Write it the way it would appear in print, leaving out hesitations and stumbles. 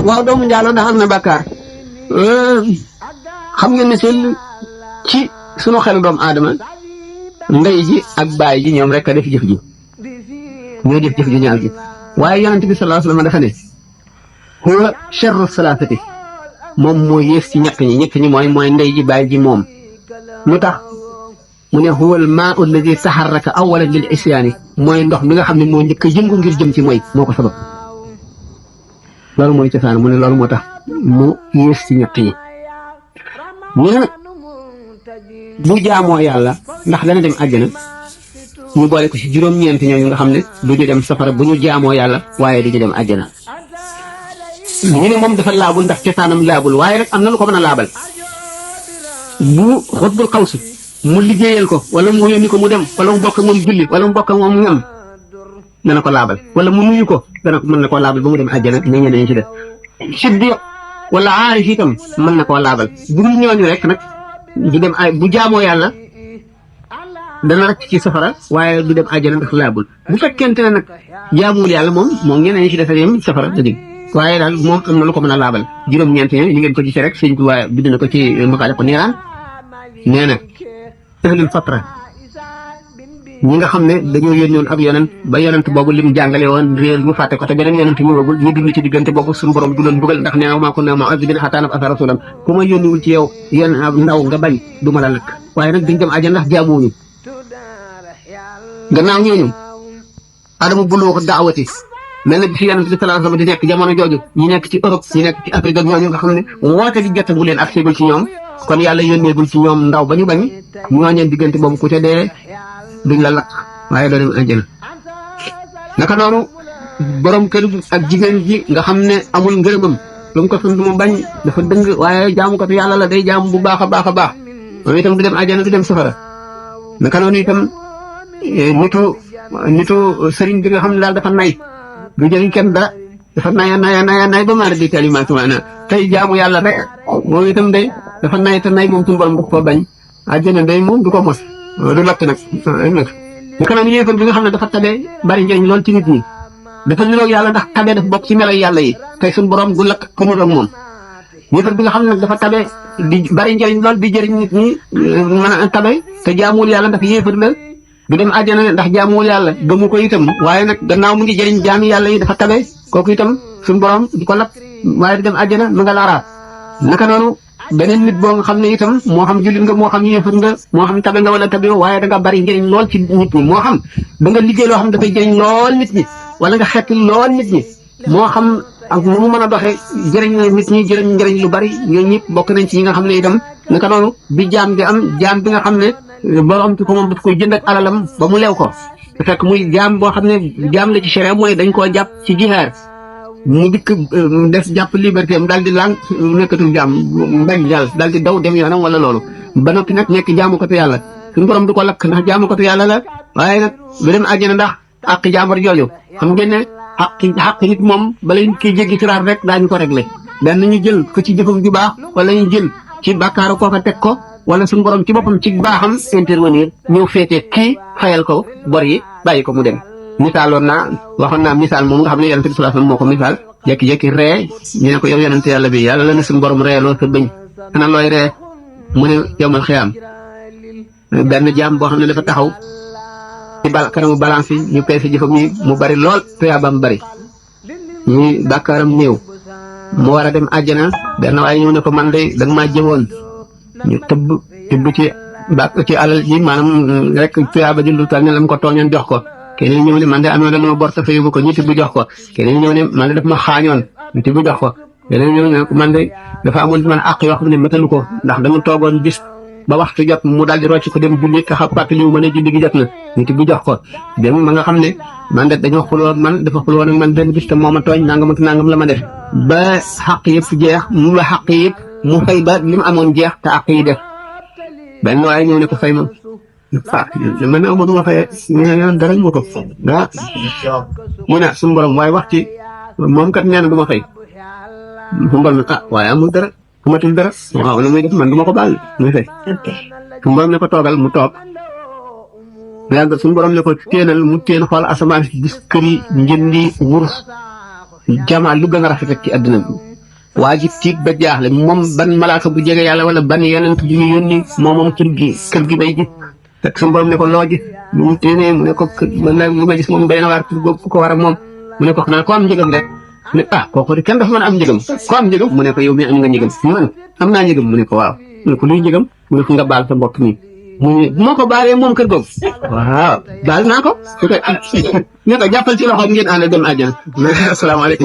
waaw doomu njaaloo dafa am na bàkkaar xam ngeen ne seen ci sunu xelu doomu aadama ndey ji ak baay ji ñoom rek a def jëf ji ñoo def jëf ji ñaaw ji waaye yonent bi sallallahu alayhi wa sallam dafa ne huwa sharru salaasati moom moo yées ci ñett ñi mooy ndey ji baay ji moom lu tax mu ne huwa al maa'u alladi taharraka awwalan lil isyaani mooy ndox mi nga xam ne moo njëkk a yëngu ngir jëm ci mooy moo ko sabab loolu mooy cosaan mu ne loolu moo tax mu yées ci ñett ñi ñu bu jaamoo yàlla ndax dana dem àjjana ñu boole ko ci juróom-ñeent ñooñu nga xam ne du ñu dem safara bu ñu jaamoo yàlla waaye du ñu dem àjjana ñu ne moom dafa laabul ndax cosaanam laabul waaye rek am na lu ko mën a laabal bu xutbul xawsi mu liggéeyal ko wala mu yónni ko mu dem wala mu bokk moom julli wala mu bokk moom ñam dana ko laabal wala mu nuyu ko dana mën na koo laabal ba mu dem àjjana ne ñeneen ci def siddiq wala aarif itam mën na koo laabal bu dul ñooñu rek nag du dem ay bu jaamoo yàlla dana rëcc ci safara waaye du dem àjjana ndax laabul bu fekkente ne nag jaamuwul yàlla moom ñeneen ci def yem safara la dig waaye daal moom am na lu ko mën a laabal juróom-ñeent ñi ngeen ko gisee rek sëñ bi waaye bind na ko ci makaale ko niiraan nee na ahlul fatra ñi nga xam ne dañoo yónni woon ab yonent ba yonent boobu lim jàngale woon réer ñu fàtte ko te beneen yonent ñëwagul ñu dund ci diggante boobu suñu borom du leen bugal ndax nee na maa ko ne ma azibina xataa nab'asa rasulan ku ma yónniwul ci yow yéen ndaw nga bañ du ma la lakk waaye nag duñ dem àjjana ndax jaamuwuñu gannaaw ñooñu adamu buluux daawati mel na bi fi yonent bi sallallahu alayhi wasallam di nekk jamono jooju ñi nekk ci Europe ñi nekk ci Afrique ak ñooñu nga xam ne woote gi jottagul leen ak seegul ci ñoom kon yàlla yónneegul ci ñoom ndaw ba ñu bañ ñooñeen diggante boobu ku ca dee duñ la lakk waaye doo dem àjjana naka noonu borom kër ak jigéen ji nga xam ne amul ngërëmam lu mu ko sant mu bañ dafa dëng waaye jaamukatu yàlla la day jaamu bu baax a baax a baax moom itam du dem àjjana du dem safara naka noonu itam nitu sëriñ bi nga xam ne daal dafa nay du jëriñ kenn dara dafa nay ba maara di kalimaatu maana tey jaamu yàlla rek moom itam day dafa nay te nay moom suñu borom daf koo bañ àjjana day moom du ko mos du lakk nag naka noonu yéefar bi nga xam ne dafa tabee bari njëriñ lool ci nit ñi dafa niroog yàlla ndax tabee dafa bokk ci melo yàlla yi tey suñu borom du lakk ku niroog moom yéefar bi nga xam ne nag dafa tabee di bari njëriñ lool di jëriñ nit ñi mën a tabee te jaamuwul yàlla ndax yéefar la du dem àjjana ndax jaamuwul yàlla gëmu ko itam waaye nag gannaaw mu ngi jëriñ jaami yàlla yi dafa tabee kooku itam suñu borom di ko lakk waaye du dem àjjana mu nga laaraat naka noonu beneen nit boo nga xam ne itam moo xam jullit nga moo xam yéefar nga moo xam tabe nga wala tabe waaye da nga bari njëriñ lool ci nit ñi moo xam da nga liggéey loo xam dafay jëriñ lool nit ñi wala nga xeet lool nit ñi moo xam ak nu mu mën a doxee jëriñ nit ñi jëriñ njëriñ lu bari ñooñu ñëpp bokk nañ ci ñi nga xam ne itam naka noonu bi jaam bi am jaam bi nga xam ne borom ci ko moom daf koy jënd ak alalam ba mu lew ko te fekk muy jaam boo xam ne jaam la ci sharia mooy dañ koo jàpp ci jihaar mu dikk def jàpp liberté am daal di lànk nekkatul jaam mbañ jàll daal di daw dem yoonam wala loolu ba noppi nag nekk jaamukatu yàlla suñu borom du ko lakk ndax jaamukatu yàlla la waaye nag du dem àjjana ndax àq jaambar jooju xam ngeen ne xaq nit moom bala ñu koy jéggi siraat rek daañu ko réglé benn ñu jël ko ci jëfam ju baax wala ñu jël ci bàkkaaru kooka teg ko wala suñu borom ci boppam ci baaxam intervenir ñëw féetee kii fayal ko bor yi bàyyi ko mu dem misaaloon waxoon naa misaal moom nga xam ne yonent bi sallallahu alayhi wasallam moo ko misaal jékki-jékki ree ñu ne ko yow yonent yàlla bi yàlla la ne suñu borom ree loolu sa bëñ xanaa looy ree mu ne yowmal xiyaam benn jaam boo xam ne dafa taxaw ci kanamu balance yi ñu peese jëfam yi mu bari lool tuyaabam bari ñuy bàkkaaram néew mu war a dem àjjana benn waaye ñëw ne ko man de danga maa jëwoon ñu tëbb ci alal ji maanaam rek tuyaaba ji lu tal ne la mu ko tooñoon jox ko keneen ñëw ne man de amee dana ma bor te fayu ko ñu tibb jox ko keneen ñëw ne man de daf ma xaañoon ñu tibb jox ko keneen ñëw ne man de dafa amoon man àq yoo xam ne matalu ko ndax dama toogoon bis ba waxtu jot mu daal di rocc ko dem julli te xam fàttaliwu ma ne julli gi jot na ñu tibb jox ko dem ma nga xam ne man de dañoo xuloon man dafa xuloon ak man benn bis te moo ma tooñ nangam ak nangam la ma def ba xaq yëpp jeex mu la xaq yëpp mu fay ba li mu amoon jeex te àq yi def benn waaye ñëw ne ko fay ma man ne amaduma fayee dara ñu ko mu ne suñu borom waaye wax ci moom kat nee na du ma fay suñu borom waaye amul dara amatul dara waaw la muy def man du ma ko baal muy fay suñu borom ne ko toogal mu toog yàgg suñu borom ne ko téenal mu téen xool asamaan si gis kër yi njëndi wurus jamaal lu gën a rafet ci àdduna bi waa ji tiit ba jaaxle moom ban malaaka bu jege yàlla wala ban yonent bu ñu yónni moom kër gi bay gis fekk suñu borom ne ko loo gis mu mu téenee mu ne ko lu ma gis moom bay na waar kër googu ku ko war a moom mu ne ko xanaa ko am njëgam rek mu ne kooku de kenn dafa mën a am njëgam ko am njëgam mu ne ko yow mi am nga njëgam man am naa njëgam mu ne ko waaw mu ne ko luy njëgam mu ne ko nga baal sa mbokk mi mu ne bu ma ko baalee moom kër googu waaw baal naa ko ne ko jàppal ci loxoom ngeen ànd dem àjjana asalaamaaleykum